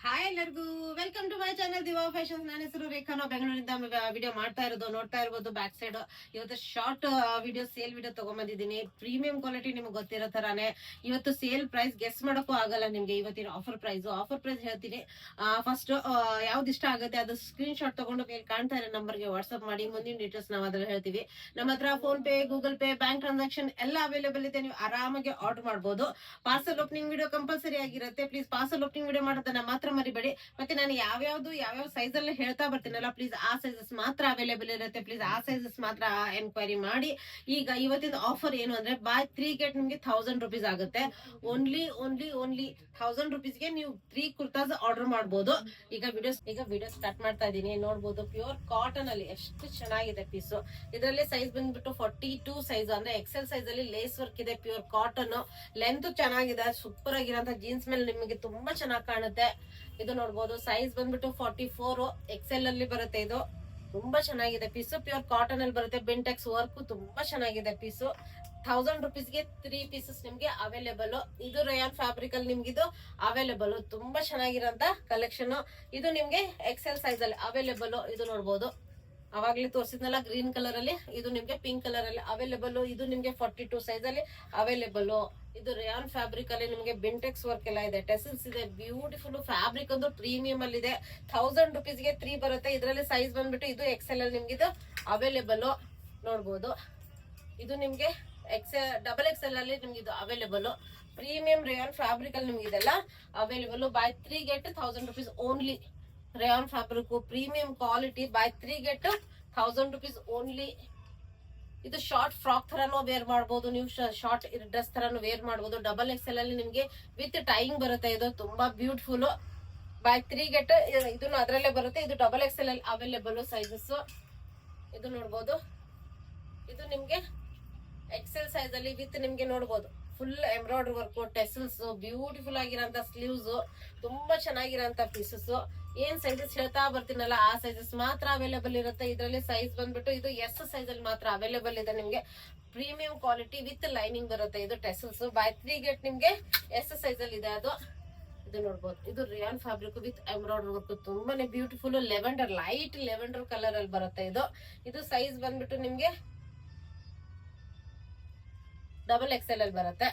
Hi ಎಲ್ಲರಿಗೂ welcome to my channel diva fashions. ನನ್ನ ಹೆಸರು ರೇಖಾ. ನಾವು ಬೆಂಗಳೂರಿಂದ ವಿಡಿಯೋ ಮಾಡ್ತಾ ಇರೋದು ನೋಡ್ತಾ ಇರ್ಬೋದು ಬ್ಯಾಕ್ ಸೈಡ್. ಇವತ್ತು ಶಾರ್ಟ್ ವಿಡಿಯೋ ಸೇಲ್ ವಿಡಿಯೋ ತಗೊಂಬಂದಿದ್ದೀನಿ. ಪ್ರೀಮಿಯಂ ಕ್ವಾಲಿಟಿ ನಿಮ್ಗೆ ಗೊತ್ತಿರೋ ತರಾನೇ. ಇವತ್ತು ಸೇಲ್ ಪ್ರೈಸ್ ಗೆಸ್ ಮಾಡೋಕ್ಕೂ ಆಗಲ್ಲ ನಿಮ್ಗೆ. ಇವತ್ತಿನ ಆಫರ್ ಪ್ರೈಸ್ ಹೇಳ್ತೀನಿ. ಫಸ್ಟ್ ಯಾವ್ದು ಇಷ್ಟ ಆಗುತ್ತೆ ಅದು ಸ್ಕ್ರೀನ್ ಶಾಟ್ ತಗೊಂಡು ಮೇಲೆ ಕಾಣ್ತಾ ಇರೋ ನಂಬರ್ಗೆ ವಾಟ್ಸ್ಆಪ್ ಮಾಡಿ. ಮುಂದಿನ ಡೀಟೇಲ್ಸ್ ನಾವು ಅದ್ರಲ್ಲಿ ಹೇಳ್ತೀವಿ. ನಮ್ಮ ಹತ್ರ phone pay, Google pay, bank transaction ಎಲ್ಲ ಅವೈಲೇಬಲ್ ಇದೆ. ನೀವು ಆರಾಮಾಗಿ ಆರ್ಡರ್ ಮಾಡಬಹುದು. ಪಾರ್ಸಲ್ ಓಪನಿಂಗ್ ವಿಡಿಯೋ ಕಂಪಲ್ಸರಿ ಆಗಿರುತ್ತೆ. ಪ್ಲೀಸ್ ಪಾರ್ಸಲ್ ಓಪನಿಂಗ್ ವಿಡಿಯೋ ಮಾಡೋದನ್ನ ಮಾತ್ರ ಮರಿಬೇಡಿ. ಮತ್ತೆ ನಾನು ಯಾವ ಸೈಜ್ ಅಲ್ಲಿ ಹೇಳ್ತಾ ಬರ್ತೀನಲ್ಲ, ಪ್ಲೀಸ್ ಆ ಸೈಜಸ್ ಮಾತ್ರ ಅವೈಲೇಬಲ್ ಇರುತ್ತೆ. ಪ್ಲೀಸ್ ಆ ಸೈಜಸ್ ಮಾತ್ರ ಎನ್ಕ್ವೈರಿ ಮಾಡಿ. ಈಗ ಇವತ್ತಿನ ಆಫರ್ ಏನು ಅಂದ್ರೆ ಬೈ 3 get ನಿಮ್ಗೆ 1000 rupees ಆಗುತ್ತೆ. ಓನ್ಲಿ 1000 rupees ಗೆ ನೀವು 3 ಕುರ್ತಾಸ್ ಆರ್ಡರ್ ಮಾಡಬಹುದು. ಈಗ ವಿಡಿಯೋ ಸ್ಟಾರ್ಟ್ ಮಾಡ್ತಾ ಇದೀನಿ. ನೋಡ್ಬೋದು ಪ್ಯೂರ್ ಕಾಟನ್ ಅಲ್ಲಿ ಎಷ್ಟು ಚೆನ್ನಾಗಿದೆ ಪೀಸು. ಇದರಲ್ಲಿ ಸೈಜ್ ಬಂದ್ಬಿಟ್ಟು 42 ಸೈಜ್ ಅಂದ್ರೆ ಎಕ್ಸೆಲ್ ಸೈಜ್ ಅಲ್ಲಿ ಲೇಸ್ ವರ್ಕ್ ಇದೆ. ಪ್ಯೂರ್ ಕಾಟನ್, ಲೆಂತ್ ಚೆನ್ನಾಗಿದೆ. ಸೂಪರ್ ಆಗಿರೋಂತ ಜೀನ್ಸ್ ಮೇಲೆ ನಿಮಗೆ ತುಂಬಾ ಚೆನ್ನಾಗಿ ಕಾಣುತ್ತೆ. ಇದು ನೋಡ್ಬೋದು ಸೈಜ್ ಬಂದ್ಬಿಟ್ಟು 44 ಎಕ್ಸೆಲ್ ಅಲ್ಲಿ ಬರುತ್ತೆ. ಇದು ತುಂಬಾ ಚೆನ್ನಾಗಿದೆ ಪೀಸು. ಪ್ಯೂರ್ ಕಾಟನ್ ಅಲ್ಲಿ ಬರುತ್ತೆ. ಬೆಂಟೆಕ್ಸ್ ವರ್ಕ್ ತುಂಬಾ ಚೆನ್ನಾಗಿದೆ ಪೀಸು. 1000 rupees ಗೆ 3 ಪೀಸಸ್ ನಿಮ್ಗೆ ಅವೈಲೇಬಲ್. ಇದು ರಯಾನ್ ಫ್ಯಾಬ್ರಿಕ್ ಅಲ್ಲಿ ನಿಮ್ಗೆ ಇದು ಅವೈಲೇಬಲ್. ತುಂಬಾ ಚೆನ್ನಾಗಿರೋಂತ ಕಲೆಕ್ಷನ್. ಇದು ನಿಮ್ಗೆ ಎಕ್ಸೆಲ್ ಸೈಜ್ ಅಲ್ಲಿ ಅವೈಲೇಬಲ್. ಇದು ನೋಡ್ಬೋದು ಅವಾಗ್ಲೇ ತೋರಿಸಿದ್ನಲ್ಲ ಗ್ರೀನ್ ಕಲರ್ ಅಲ್ಲಿ, ಇದು ನಿಮ್ಗೆ ಪಿಂಕ್ ಕಲರ್ ಅಲ್ಲಿ ಅವೈಲೇಬಲ್. ಇದು ನಿಮ್ಗೆ 42 ಸೈಜ್ ಅಲ್ಲಿ ಅವೈಲೇಬಲ್. ಇದು ರೇಯಾನ್ ಫ್ಯಾಬ್ರಿಕ್ ಅಲ್ಲಿ ನಿಮ್ಗೆ ಬೆಂಟೆಕ್ಸ್ ವರ್ಕ್ ಎಲ್ಲ ಇದೆ. ಟೆಸಲ್ಸ್ ಇದೆ. ಬ್ಯೂಟಿಫುಲ್ ಫ್ಯಾಬ್ರಿಕ್ ಒಂದು ಪ್ರೀಮಿಯಂ ಅಲ್ಲಿ ಇದೆ. 1000 rupees ಗೆ 3 ಬರುತ್ತೆ. ಇದರಲ್ಲಿ ಸೈಜ್ ಬಂದ್ಬಿಟ್ಟು ಇದು ಎಕ್ಸೆಲ್ ಅಲ್ಲಿ ನಿಮ್ಗೆ ಇದು ಅವೈಲೇಬಲ್. ನೋಡ್ಬೋದು ಇದು ನಿಮ್ಗೆ ಡಬಲ್ ಎಕ್ಸೆಲ್ ಅಲ್ಲಿ ನಿಮ್ಗೆ ಇದು ಅವೈಲೇಬಲ್. ಪ್ರೀಮಿಯಂ ರೇಯಾನ್ ಫ್ಯಾಬ್ರಿಕ್ ಅಲ್ಲಿ ನಿಮ್ಗೆ ಇದೆಲ್ಲ available. By 3 get 1000 rupees only. Rayon fabric premium quality. By 3 get 1000 rupees only. ಇದು ಶಾರ್ಟ್ ಫ್ರಾಕ್ ತರಾನು ವೇರ್ ಮಾಡಬಹುದು. ನೀವು ಶಾರ್ಟ್ ಡ್ರೆಸ್ ತರಾನು ವೇರ್ ಮಾಡಬಹುದು. ಡಬಲ್ ಎಕ್ಸೆಲ್ ಅಲ್ಲಿ ನಿಮ್ಗೆ ವಿತ್ ಟೈಯಿಂಗ್ ಬರುತ್ತೆ. ಇದು ತುಂಬಾ ಬ್ಯೂಟಿಫುಲ್. ಬೈ 3 get ಇದನ್ನು ಅದರಲ್ಲೇ ಬರುತ್ತೆ. ಇದು ಡಬಲ್ ಎಕ್ಸೆಲ್ ಅಲ್ಲಿ ಅವೈಲೇಬಲ್ ಸೈಜಸ್. ಇದು ನೋಡ್ಬೋದು. ಇದು ನಿಮ್ಗೆ ಎಕ್ಸೆಲ್ ಸೈಜ್ ಅಲ್ಲಿ ವಿತ್ ನಿಮ್ಗೆ ನೋಡ್ಬೋದು full embroidery work, tassels, beautiful ಆಗಿರೋಂತ ಸ್ಲೀವ್ಸ್, ತುಂಬಾ ಚೆನ್ನಾಗಿರೋಂತ ಪೀಸಸ್. ಏನ್ ಸೈಜಸ್ ಹೇಳ್ತಾ ಬರ್ತೀನಲ್ಲ ಆ ಸೈಜಸ್ ಮಾತ್ರ ಅವೈಲೇಬಲ್ ಇರುತ್ತೆ. ಇದರಲ್ಲಿ ಸೈಜ್ ಬಂದ್ಬಿಟ್ಟು ಇದು ಎಸ್ ಸೈಜ್ ಅಲ್ಲಿ ಮಾತ್ರ ಅವೈಲೇಬಲ್ ಇದೆ. ನಿಮ್ಗೆ ಪ್ರೀಮಿಯಂ ಕ್ವಾಲಿಟಿ ವಿತ್ ಲೈನಿಂಗ್ ಬರುತ್ತೆ. ಇದು ಟೆಸಲ್ಸ್. ಬೈ 3 get ನಿಮ್ಗೆ ಎಸ್ ಸೈಜ್ ಅಲ್ಲಿ ಇದೆ ಅದು. ಇದು ನೋಡ್ಬೋದು. ಇದು rayon fabric with embroidery work ತುಂಬಾನೇ ಬ್ಯೂಟಿಫುಲ್. ಲೈಟ್ ಲೆವೆಂಡರ್ ಕಲರ್ ಅಲ್ಲಿ ಬರುತ್ತೆ. ಇದು ಸೈಜ್ ಬಂದ್ಬಿಟ್ಟು ನಿಮ್ಗೆ ಡಬಲ್ ಎಕ್ಸೆಲ್ ಅಲ್ಲಿ ಬರುತ್ತೆ.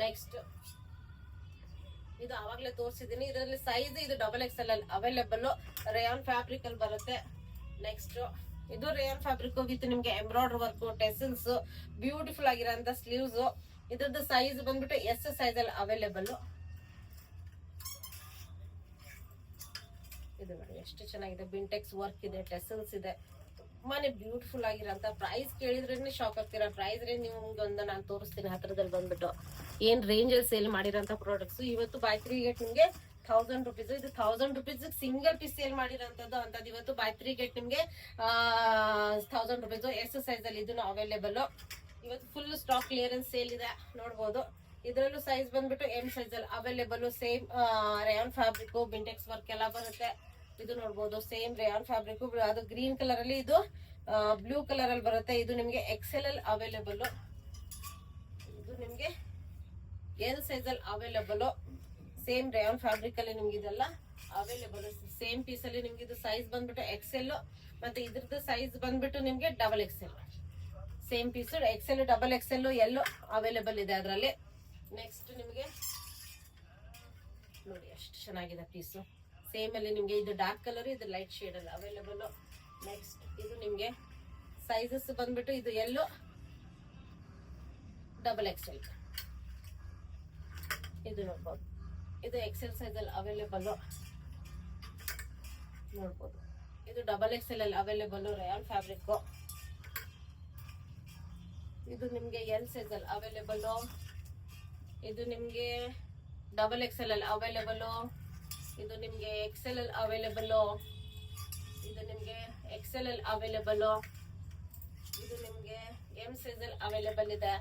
ನೆಕ್ಸ್ಟ್ ಇದು ಆವಾಗ್ಲೇ ತೋರಿಸಿದೀನಿ. ಇದರಲ್ಲಿ ಸೈಜ್ ಇದು ಡಬಲ್ ಎಕ್ಸೆಲ್ ಅಲ್ಲಿ ಅವೈಲೇಬಲ್. ರೇಯಾನ್ ಫ್ಯಾಬ್ರಿಕ್ ಅಲ್ಲಿ ಬರುತ್ತೆ. ನೆಕ್ಸ್ಟ್ ಇದು ರೇಯಾನ್ ಫ್ಯಾಬ್ರಿಕ್ ವಿತ್ ನಿಮ್ಗೆ ಎಂಬ್ರಾಯ್ಡರಿ ವರ್ಕ್, ಟೆಸಲ್ಸ್, ಬ್ಯೂಟಿಫುಲ್ ಆಗಿರೋಂತ ಸ್ಲೀವ್ಸ್. ಇದ್ರದ್ದು ಸೈಜ್ ಬಂದ್ಬಿಟ್ಟು ಎಸ್ ಸೈಜ್ ಅಲ್ಲಿ ಅವೈಲೇಬಲ್. ಇದು ನೋಡಿ ಎಷ್ಟು ಚೆನ್ನಾಗಿದೆ. ಬಿಂಟೆಕ್ಸ್ ವರ್ಕ್ ಇದೆ, ಟೆಸಲ್ಸ್ ಇದೆ. ತುಂಬಾನೇ ಬ್ಯೂಟಿಫುಲ್ ಆಗಿರೋಂತ. ಪ್ರೈಸ್ ಕೇಳಿದ್ರೇನೆ ಶಾಕ್ ಆಗ್ತೀರಾ. ಪ್ರೈಸ್ ರೇಂಜ್ ನಿಮ್ಗೆ ಒಂದು ನಾನು ತೋರಿಸ್ತೀನಿ ಹತ್ರದಲ್ಲಿ ಬಂದ್ಬಿಟ್ಟು ಏನ್ ರೇಂಜ್ ಅಲ್ಲಿ ಸೇಲ್ ಮಾಡಿರೋಂತ ಪ್ರಾಡಕ್ಟ್ಸ್. ಇವತ್ತು ಬೈ 3 get ನಿಮ್ಗೆ 1000 rupees. ಇದು 1000 rupees ಸಿಂಗಲ್ ಪೀಸ್ ಸೇಲ್ ಮಾಡಿರೋಂಥದ್ದು ಅಂತದ್ದು. ಇವತ್ತು ಬೈ 3 get ನಿಮ್ಗೆ 1000 rupees ಎಸ್ ಸೈಜ್ ಅಲ್ಲಿ ಇದನ್ನು ಅವೈಲೇಬಲ್. ಇವತ್ತು ಫುಲ್ ಸ್ಟಾಕ್ ಕ್ಲಿಯರೆನ್ಸ್ ಸೇಲ್ ಇದೆ. ನೋಡ್ಬೋದು ಇದ್ರಲ್ಲೂ ಸೈಜ್ ಬಂದ್ಬಿಟ್ಟು ಎಂ ಸೈಜ್ ಅಲ್ಲಿ ಅವೈಲೇಬಲ್. ಸೇಮ್ ರೇಯಾನ್ ಫ್ಯಾಬ್ರಿಕ್, ಬಿಂಟೆಕ್ಸ್ ವರ್ಕ್ ಎಲ್ಲ ಬರುತ್ತೆ. ಇದು ನೋಡ್ಬೋದು ಸೇಮ್ ರೇಯಾನ್ ಫ್ಯಾಬ್ರಿಕ್. ಅದು ಗ್ರೀನ್ ಕಲರ್ ಅಲ್ಲಿ, ಇದು ಬ್ಲೂ ಕಲರ್ ಅಲ್ಲಿ ಬರುತ್ತೆ. ಇದು ನಿಮ್ಗೆ ಎಕ್ಸೆಲ್ ಅಲ್ಲಿ ಅವೈಲೇಬಲ್. ಇದು ನಿಮ್ಗೆ ಎಲ್ ಸೈಜ್ ಅಲ್ಲಿ ಅವೈಲೇಬಲ್. ಸೇಮ್ ರೇಯಾನ್ ಫ್ಯಾಬ್ರಿಕ್ ಅಲ್ಲಿ ನಿಮ್ಗೆ ಇದೆಲ್ಲ ಅವೈಲೇಬಲ್. ಸೇಮ್ ಪೀಸ್ ಅಲ್ಲಿ ನಿಮ್ಗೆ ಇದು ಸೈಜ್ ಬಂದ್ಬಿಟ್ಟು ಎಕ್ಸೆಲ್, ಮತ್ತೆ ಇದ್ರದ್ದು ಸೈಜ್ ಬಂದ್ಬಿಟ್ಟು ನಿಮ್ಗೆ double XL. Same piece XL, double XL ಎಲ್ಲೋ ಅವೈಲೇಬಲ್ ಇದೆ ಅದರಲ್ಲಿ. ನೆಕ್ಸ್ಟ್ ನಿಮ್ಗೆ ನೋಡಿ ಎಷ್ಟು ಚೆನ್ನಾಗಿದೆ ಪೀಸು. ಸೇಮ್ ಅಲ್ಲಿ ನಿಮ್ಗೆ ಇದು ಡಾರ್ಕ್ ಕಲರ್, ಇದು ಲೈಟ್ ಶೇಡ್ ಅಲ್ಲಿ ಅವೈಲೇಬಲ್. ನೆಕ್ಸ್ಟ್ ಇದು ನಿಮ್ಗೆ ಸೈಜಸ್ ಬಂದ್ಬಿಟ್ಟು ಇದು ಎಲ್ಲೋ ಡಬಲ್ ಎಕ್ಸೆಲ್. ಇದು ನೋಡ್ಬೋದು. ಇದು ಎಕ್ಸೆಲ್ ಸೈಜ್ ಅಲ್ಲಿ ಅವೈಲೇಬಲ್. ನೋಡ್ಬೋದು ಇದು ಡಬಲ್ ಎಕ್ಸೆಲ್ ಅಲ್ಲಿ ಅವೈಲೇಬಲ್ ರೇಯಾನ್ ಫ್ಯಾಬ್ರಿಕ್. ಇದು ನಿಮ್ಗೆ ಎಲ್ ಸೈಜ್ ಅಲ್ಲಿ ಅವೈಲೇಬಲ್. ಇದು ನಿಮ್ಗೆ ಡಬಲ್ ಎಕ್ಸೆಲ್ ಅಲ್ಲಿ ಅವೈಲೇಬಲ್. ಇದು ನಿಮ್ಗೆ ಎಕ್ಸೆಲ್ ಅಲ್ಲಿ ಅವೈಲೇಬಲ್. ಇದು ನಿಮ್ಗೆ ಎಕ್ಸೆಲ್ ಅಲ್ಲಿ ಅವೈಲೇಬಲ್. ಇದು ನಿಮ್ಗೆ ಎಂ ಸೈಜ್ ಅಲ್ಲಿ ಅವೈಲೇಬಲ್ ಇದೆ.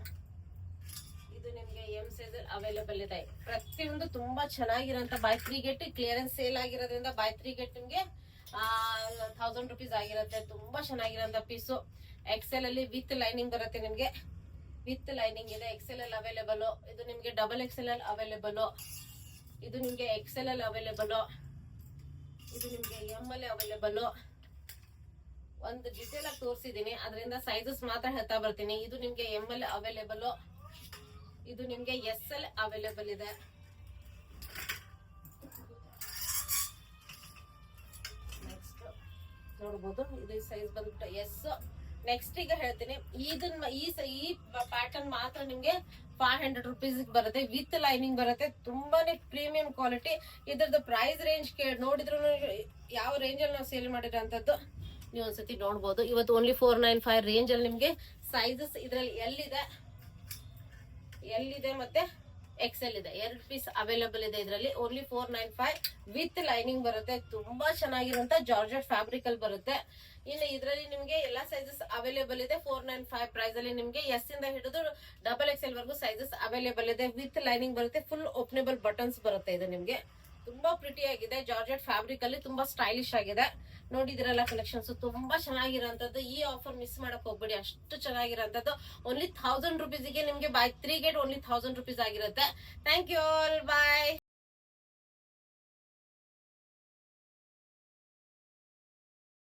ಇದು ನಿಮ್ಗೆ ಎಂ ಸೈಜ್ ಅಲ್ಲಿ ಅವೈಲೇಬಲ್ ಇದೆ. ಪ್ರತಿಯೊಂದು ತುಂಬಾ ಚೆನ್ನಾಗಿರೋಂತ ಬೈ 3 get ಕ್ಲಿಯರೆನ್ಸ್ ಸೇಲ್ ಆಗಿರೋದ್ರಿಂದ ಬೈ 3 get ನಿಮ್ಗೆ 1000 rupees ಆಗಿರುತ್ತೆ. ತುಂಬಾ ಚೆನ್ನಾಗಿರೋಂತ ಪೀಸು. ಎಕ್ಸೆಲ್ ಅಲ್ಲಿ ವಿತ್ ಲೈನಿಂಗ್ ಬರುತ್ತೆ. ನಿಮ್ಗೆ ವಿತ್ ಲೈನಿಂಗ್ ಇದೆ. ಎಕ್ಸೆಲ್ ಅಲ್ಲಿ ಅವೈಲೇಬಲ್. ಇದು ನಿಮ್ಗೆ ಡಬಲ್ ಎಕ್ಸೆಲ್ ಅಲ್ಲಿ ಅವೈಲೇಬಲ್. ಇದು ನಿಮ್ಗೆ ಎಕ್ಸೆಲ್ ಅಲ್ಲಿ ಅವೈಲೇಬಲ್, ಇದು ನಿಮ್ಗೆ ಎಂ ಅಲ್ಲಿ ಅವೈಲೇಬಲ್. ಒಂದು ಡಿಟೇಲ್ ಆಗಿ ತೋರಿಸಿದೀನಿ, ಅದರಿಂದ ಸೈಜಸ್ ಮಾತ್ರ ಹೇಳ್ತಾ ಬರ್ತೀನಿ. ಇದು ನಿಮ್ಗೆ ಎಂ ಅಲ್ಲಿ ಅವೈಲೇಬಲ್, ಇದು ನಿಮ್ಗೆ ಎಸ್ ಅಲ್ಲಿ ಅವೈಲೇಬಲ್ ಇದೆ. ನೆಕ್ಸ್ಟ್ ನೋಡ್ಬೋದು, ಇದು ಸೈಜ್ ಬಂದ್ಬಿಟ್ಟು ಎಸ್. ನೆಕ್ಸ್ಟ್ ಈಗ ಹೇಳ್ತೀನಿ, ಇದನ್ನ ಈ ಪ್ಯಾಟರ್ನ್ ಮಾತ್ರ ನಿಮ್ಗೆ 500 rupees ಬರುತ್ತೆ, ವಿತ್ ಲೈನಿಂಗ್ ಬರುತ್ತೆ. ತುಂಬಾನೇ ಪ್ರೀಮಿಯಂ ಕ್ವಾಲಿಟಿ. ಇದ್ರದ್ದು ಪ್ರೈಸ್ ರೇಂಜ್ ನೋಡಿದ್ರು ಯಾವ ರೇಂಜ್ ಅಲ್ಲಿ ನಾವು ಸೇಲ್ ಮಾಡಿರೋಂಥದ್ದು ನೀವು ಒಂದ್ಸತಿ ನೋಡ್ಬೋದು. ಇವತ್ತು ಓನ್ಲಿ 495 ರೇಂಜ್ ಅಲ್ಲಿ ನಿಮ್ಗೆ ಸೈಜಸ್ ಇದ್ರಲ್ಲಿ ಎಲ್ ಇದೆ ಮತ್ತೆ ಎಕ್ಸೆಲ್ ಇದೆ, 2 ಪೀಸ್ ಅವೈಲೇಬಲ್ ಇದೆ. ಇದರಲ್ಲಿ ಓನ್ಲಿ 495 ವಿತ್ ಲೈನಿಂಗ್ ಬರುತ್ತೆ. ತುಂಬಾ ಚೆನ್ನಾಗಿರುವಂತ ಜಾರ್ಜೆಟ್ ಫ್ಯಾಬ್ರಿಕ್ ಅಲ್ಲಿ ಬರುತ್ತೆ. ಇನ್ನು ಇದರಲ್ಲಿ ನಿಮ್ಗೆ ಎಲ್ಲಾ ಸೈಜಸ್ ಅವೈಲೇಬಲ್ ಇದೆ. 495 ಪ್ರೈಸ್ ಅಲ್ಲಿ ನಿಮ್ಗೆ ಎಸ್ ಇಂದ ಹಿಡಿದು XXL ವರೆಗೂ ಸೈಜಸ್ ಅವೈಲೇಬಲ್ ಇದೆ. ವಿತ್ ಲೈನಿಂಗ್ ಬರುತ್ತೆ, ಫುಲ್ ಓಪನೇಬಲ್ ಬಟನ್ಸ್ ಬರುತ್ತೆ. ಇದು ನಿಮ್ಗೆ ತುಂಬಾ ಪ್ರಿಟಿ ಆಗಿದೆ, ಜಾರ್ಜೆಟ್ ಫ್ಯಾಬ್ರಿಕ್ ಅಲ್ಲಿ ತುಂಬಾ ಸ್ಟೈಲಿಶ್ ಆಗಿದೆ. ನೋಡಿದಿರಲ್ಲ ಕಲೆಕ್ಷನ್ಸ್, ತುಂಬಾ ಚೆನ್ನಾಗಿರೋಂಥದ್ದು. ಈ ಆಫರ್ ಮಿಸ್ ಮಾಡಕ್ ಹೋಗ್ಬೇಡಿ, ಅಷ್ಟು ಚೆನ್ನಾಗಿರೋಂಥದ್ದು. ಓನ್ಲಿ 1000 rupees ಗೆ ನಿಮ್ಗೆ ಬೈ 3 get ಓನ್ಲಿ 1000 rupees ಆಗಿರುತ್ತೆ. Thank you all, bye.